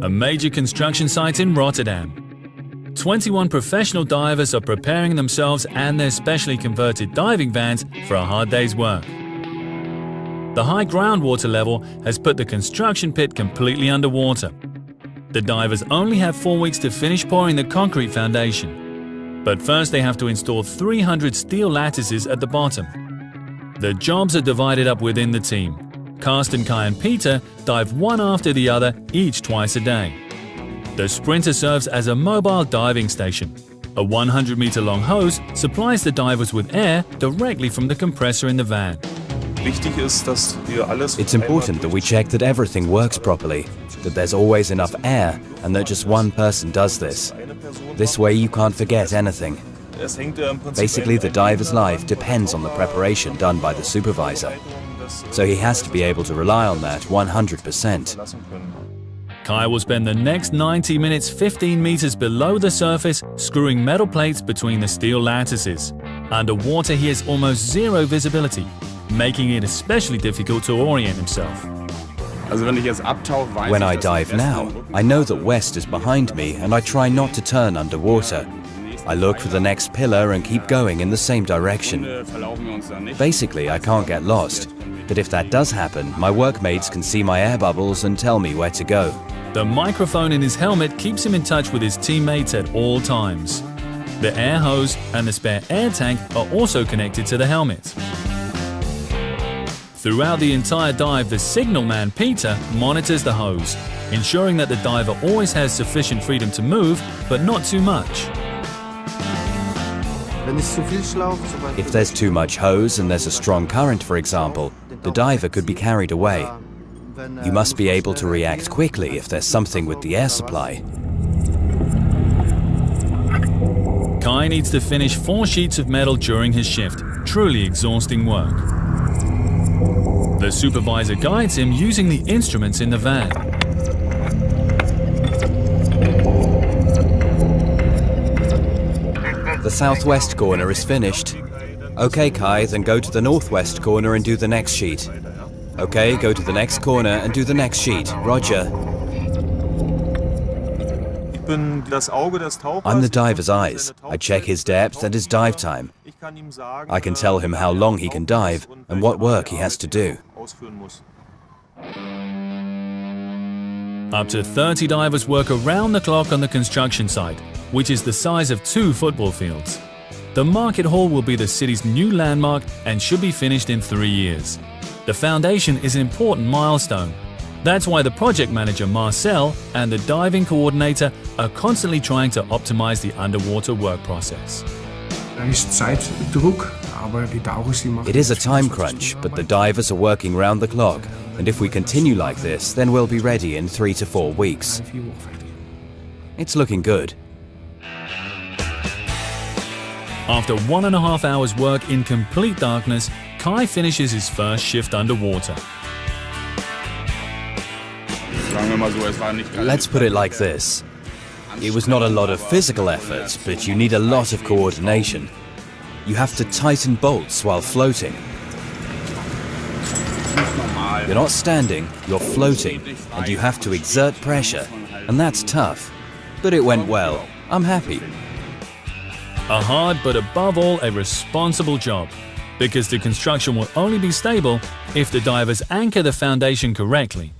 A major construction site in Rotterdam. 21 professional divers are preparing themselves and their specially converted diving vans for a hard day's work. The high groundwater level has put the construction pit completely underwater. The divers only have 4 weeks to finish pouring the concrete foundation. But first they have to install 300 steel lattices at the bottom. The jobs are divided up within the team. Carsten, Kai and Peter dive one after the other, each twice a day. The Sprinter serves as a mobile diving station. A 100-meter-long hose supplies the divers with air directly from the compressor in the van. It's important that we check that everything works properly, that there's always enough air, and that just one person does this. This way you can't forget anything. Basically, the diver's life depends on the preparation done by the supervisor. So he has to be able to rely on that 100%. Kai will spend the next 90 minutes 15 meters below the surface, screwing metal plates between the steel lattices. Underwater he has almost zero visibility, making it especially difficult to orient himself. When I dive now, I know that west is behind me and I try not to turn underwater. I look for the next pillar and keep going in the same direction. Basically, I can't get lost. But if that does happen, my workmates can see my air bubbles and tell me where to go. The microphone in his helmet keeps him in touch with his teammates at all times. The air hose and the spare air tank are also connected to the helmet. Throughout the entire dive, the signalman Peter monitors the hose, ensuring that the diver always has sufficient freedom to move, but not too much. If there's too much hose and there's a strong current, for example, the diver could be carried away. You must be able to react quickly if there's something with the air supply. Kai needs to finish 4 sheets of metal during his shift, truly exhausting work. The supervisor guides him using the instruments in the van. The southwest corner is finished. Okay, Kai, then go to the northwest corner and do the next sheet. Okay, go to the next corner and do the next sheet. Roger. I'm the diver's eyes. I check his depth and his dive time. I can tell him how long he can dive and what work he has to do. Up to 30 divers work around the clock on the construction site, which is the size of 2 football fields. The market hall will be the city's new landmark and should be finished in 3 years. The foundation is an important milestone. That's why the project manager Marcel and the diving coordinator are constantly trying to optimize the underwater work process. It is a time crunch, but the divers are working round the clock, and if we continue like this, then we'll be ready in 3 to 4 weeks. It's looking good. After 1.5 hours work in complete darkness, Kai finishes his first shift underwater. Let's put it like this. It was not a lot of physical effort, but you need a lot of coordination. You have to tighten bolts while floating. You're not standing, you're floating, and you have to exert pressure, and that's tough. But it went well. I'm happy. A hard but above all a responsible job, because the construction will only be stable if the divers anchor the foundation correctly.